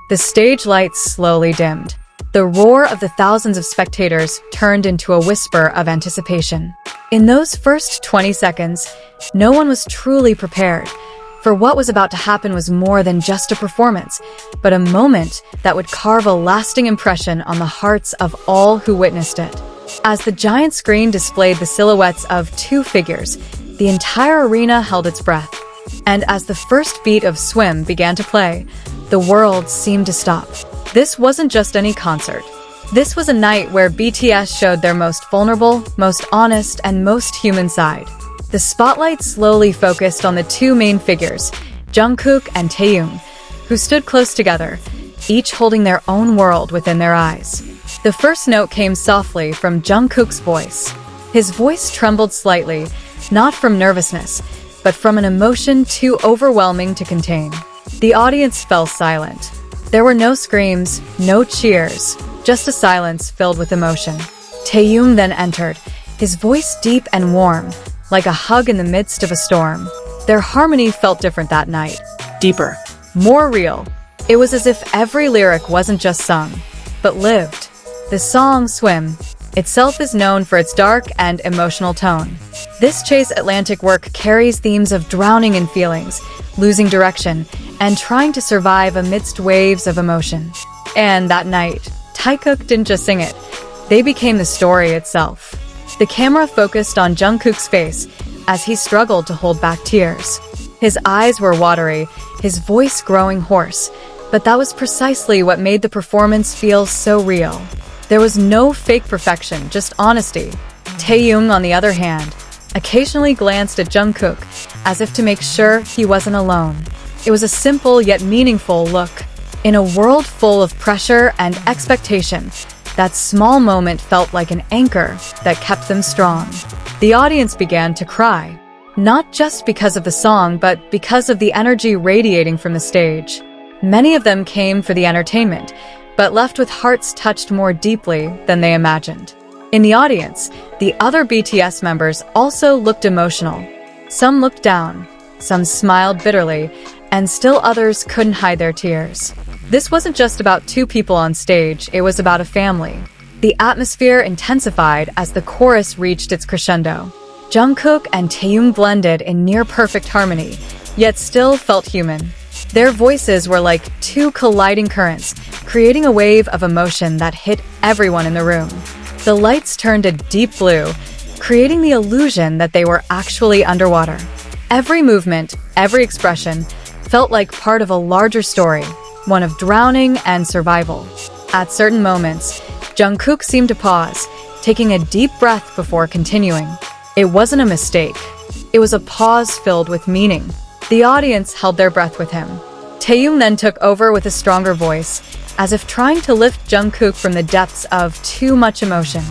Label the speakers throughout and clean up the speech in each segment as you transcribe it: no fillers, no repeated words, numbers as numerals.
Speaker 1: The stage lights slowly dimmed. The roar of the thousands of spectators turned into a whisper of anticipation. In those first 20 seconds, no one was truly prepared, for what was about to happen was more than just a performance, but a moment that would carve a lasting impression on the hearts of all who witnessed it. As the giant screen displayed the silhouettes of two figures, the entire arena held its breath. And as the first beat of Swim began to play, the world seemed to stop. This wasn't just any concert. This was a night where BTS showed their most vulnerable, most honest, and most human side. The spotlight slowly focused on the two main figures, Jungkook and Taehyung, who stood close together, each holding their own world within their eyes. The first note came softly from Jungkook's voice. His voice trembled slightly, not from nervousness, but from an emotion too overwhelming to contain. The audience fell silent. There were no screams, no cheers, just a silence filled with emotion. Taehyung then entered, his voice deep and warm, like a hug in the midst of a storm. Their harmony felt different that night. Deeper. More real. It was as if every lyric wasn't just sung, but lived. The song Swim itself is known for its dark and emotional tone. This Chase Atlantic work carries themes of drowning in feelings, losing direction, and trying to survive amidst waves of emotion. And that night, Taekook didn't just sing it, they became the story itself. The camera focused on Jungkook's face as he struggled to hold back tears. His eyes were watery, his voice growing hoarse, but that was precisely what made the performance feel so real. There was no fake perfection, just honesty. Taehyung, on the other hand, occasionally glanced at Jungkook as if to make sure he wasn't alone. It was a simple yet meaningful look. In a world full of pressure and expectation, that small moment felt like an anchor that kept them strong. The audience began to cry, not just because of the song, but because of the energy radiating from the stage. Many of them came for the entertainment, but left with hearts touched more deeply than they imagined. In the audience, the other BTS members also looked emotional. Some looked down, some smiled bitterly, and still others couldn't hide their tears. This wasn't just about two people on stage, it was about a family. The atmosphere intensified as the chorus reached its crescendo. Jungkook and Taehyung blended in near-perfect harmony, yet still felt human. Their voices were like two colliding currents, creating a wave of emotion that hit everyone in the room. The lights turned a deep blue, creating the illusion that they were actually underwater. Every movement, every expression, felt like part of a larger story, one of drowning and survival. At certain moments, Jungkook seemed to pause, taking a deep breath before continuing. It wasn't a mistake. It was a pause filled with meaning. The audience held their breath with him. Taehyung then took over with a stronger voice, as if trying to lift Jungkook from the depths of too much emotion.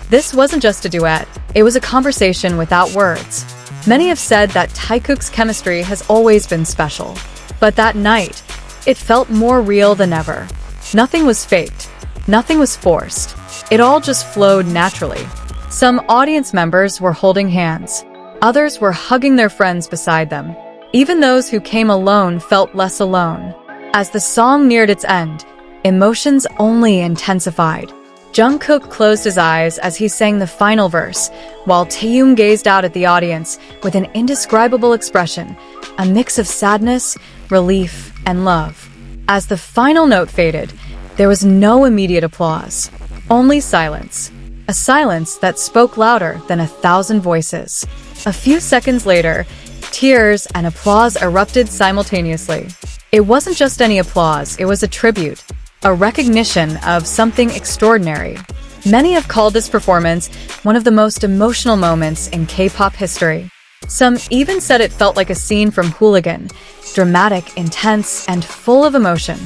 Speaker 1: This wasn't just a duet, it was a conversation without words. Many have said that Taekook's chemistry has always been special. But that night, it felt more real than ever. Nothing was faked. Nothing was forced. It all just flowed naturally. Some audience members were holding hands. Others were hugging their friends beside them. Even those who came alone felt less alone. As the song neared its end, emotions only intensified. Jungkook closed his eyes as he sang the final verse, while Taehyung gazed out at the audience with an indescribable expression, a mix of sadness, relief, and love. As the final note faded, there was no immediate applause, only silence. A silence that spoke louder than 1,000 voices. A few seconds later, tears and applause erupted simultaneously. It wasn't just any applause, it was a tribute, a recognition of something extraordinary. Many have called this performance one of the most emotional moments in K-pop history. Some even said it felt like a scene from Hooligan, dramatic, intense, and full of emotion.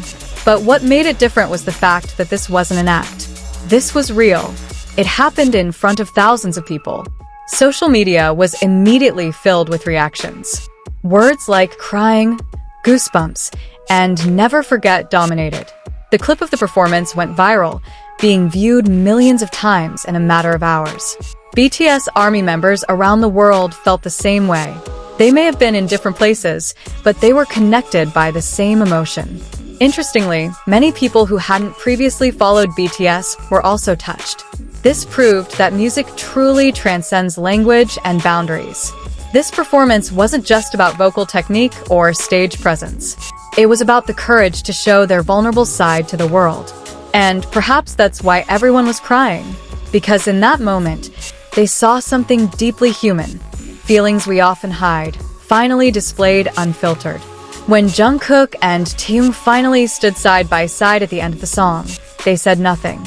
Speaker 1: But what made it different was the fact that this wasn't an act. This was real. It happened in front of thousands of people. Social media was immediately filled with reactions. Words like crying, goosebumps, and never forget dominated. The clip of the performance went viral, being viewed millions of times in a matter of hours. BTS ARMY members around the world felt the same way. They may have been in different places, but they were connected by the same emotion. Interestingly, many people who hadn't previously followed BTS were also touched. This proved that music truly transcends language and boundaries. This performance wasn't just about vocal technique or stage presence. It was about the courage to show their vulnerable side to the world. And perhaps that's why everyone was crying. Because in that moment, they saw something deeply human. Feelings we often hide, finally displayed unfiltered. When Jungkook and Taehyung finally stood side by side at the end of the song, they said nothing.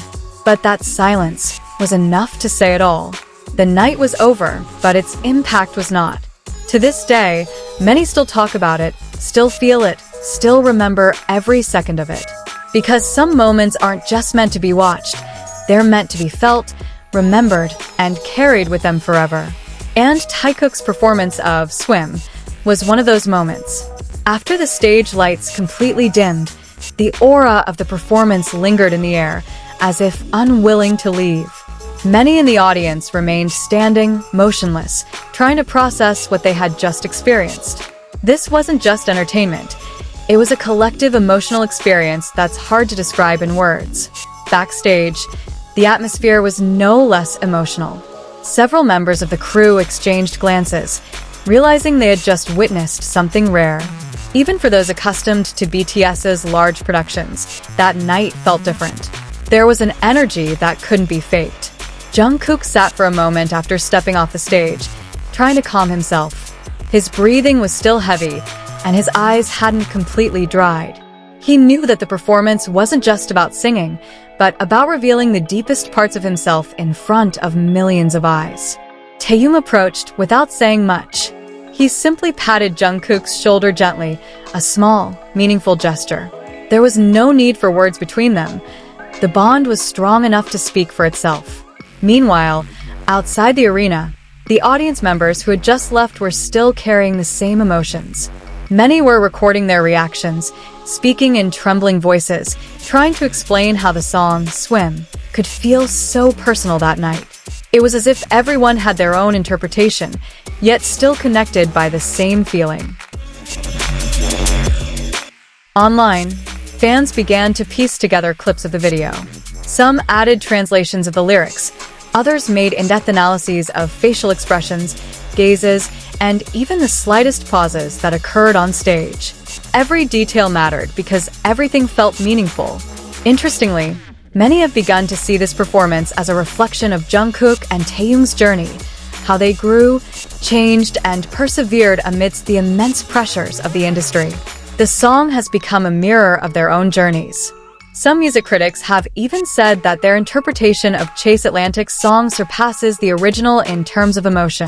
Speaker 1: But that silence was enough to say it all. The night was over, but its impact was not. To this day, many still talk about it, still feel it, still remember every second of it. Because some moments aren't just meant to be watched, they're meant to be felt, remembered, and carried with them forever. And Taekook's performance of Swim was one of those moments. After the stage lights completely dimmed, the aura of the performance lingered in the air, as if unwilling to leave. Many in the audience remained standing, motionless, trying to process what they had just experienced. This wasn't just entertainment. It was a collective emotional experience that's hard to describe in words. Backstage, the atmosphere was no less emotional. Several members of the crew exchanged glances, realizing they had just witnessed something rare. Even for those accustomed to BTS's large productions, that night felt different. There was an energy that couldn't be faked. Jungkook sat for a moment after stepping off the stage, trying to calm himself. His breathing was still heavy, and his eyes hadn't completely dried. He knew that the performance wasn't just about singing, but about revealing the deepest parts of himself in front of millions of eyes. Taehyung approached without saying much. He simply patted Jungkook's shoulder gently, a small, meaningful gesture. There was no need for words between them. The bond was strong enough to speak for itself. Meanwhile, outside the arena, the audience members who had just left were still carrying the same emotions. Many were recording their reactions, speaking in trembling voices, trying to explain how the song, Swim, could feel so personal that night. It was as if everyone had their own interpretation, yet still connected by the same feeling. Online, fans began to piece together clips of the video. Some added translations of the lyrics, others made in-depth analyses of facial expressions, gazes, and even the slightest pauses that occurred on stage. Every detail mattered because everything felt meaningful. Interestingly, many have begun to see this performance as a reflection of Jungkook and Taehyung's journey, how they grew, changed, and persevered amidst the immense pressures of the industry. The song has become a mirror of their own journeys. Some music critics have even said that their interpretation of Chase Atlantic's song surpasses the original in terms of emotion.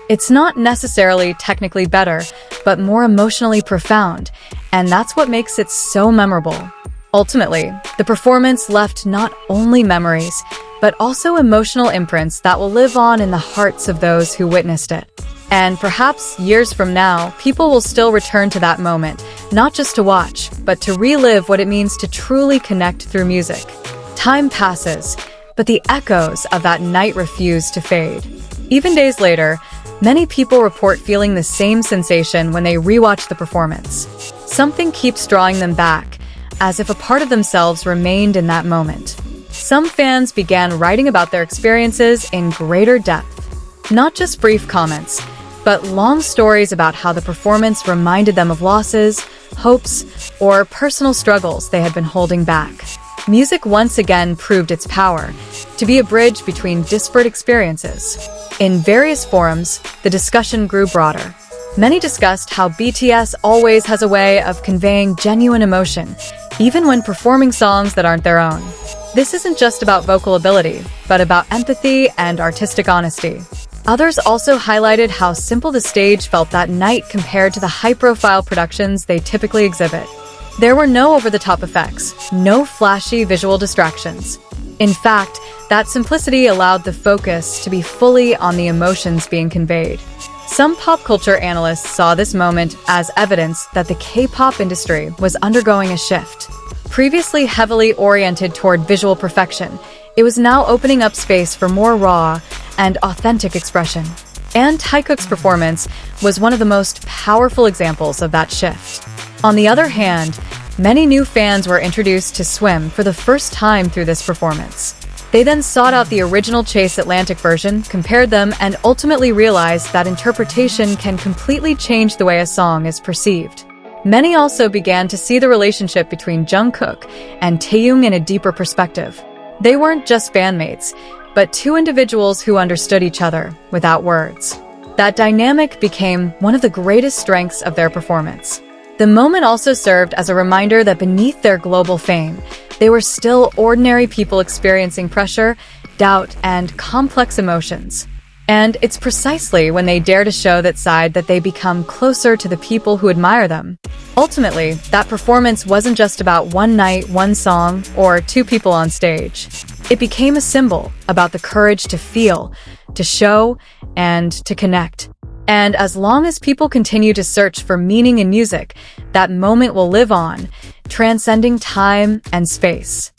Speaker 1: It's not necessarily technically better, but more emotionally profound, and that's what makes it so memorable. Ultimately, the performance left not only memories, but also emotional imprints that will live on in the hearts of those who witnessed it. And perhaps years from now, people will still return to that moment, not just to watch, but to relive what it means to truly connect through music. Time passes, but the echoes of that night refuse to fade. Even days later, many people report feeling the same sensation when they rewatch the performance. Something keeps drawing them back, as if a part of themselves remained in that moment. Some fans began writing about their experiences in greater depth. Not just brief comments, but long stories about how the performance reminded them of losses, hopes, or personal struggles they had been holding back. Music once again proved its power to be a bridge between disparate experiences. In various forums, the discussion grew broader. Many discussed how BTS always has a way of conveying genuine emotion, even when performing songs that aren't their own. This isn't just about vocal ability, but about empathy and artistic honesty. Others also highlighted how simple the stage felt that night compared to the high-profile productions they typically exhibit. There were no over-the-top effects, no flashy visual distractions. In fact, that simplicity allowed the focus to be fully on the emotions being conveyed. Some pop culture analysts saw this moment as evidence that the K-pop industry was undergoing a shift. Previously heavily oriented toward visual perfection, it was now opening up space for more raw and authentic expression. And Taekook's performance was one of the most powerful examples of that shift. On the other hand, Many new fans were introduced to Swim for the first time through this performance. They then sought out the original Chase Atlantic version, compared them, and ultimately realized that interpretation can completely change the way a song is perceived. Many also began to see the relationship between Jungkook and Taehyung in a deeper perspective. They weren't just bandmates, but two individuals who understood each other without words. That dynamic became one of the greatest strengths of their performance. The moment also served as a reminder that beneath their global fame, they were still ordinary people experiencing pressure, doubt, and complex emotions. And it's precisely when they dare to show that side that they become closer to the people who admire them. Ultimately, that performance wasn't just about one night, one song, or two people on stage. It became a symbol about the courage to feel, to show, and to connect. And as long as people continue to search for meaning in music, that moment will live on, transcending time and space.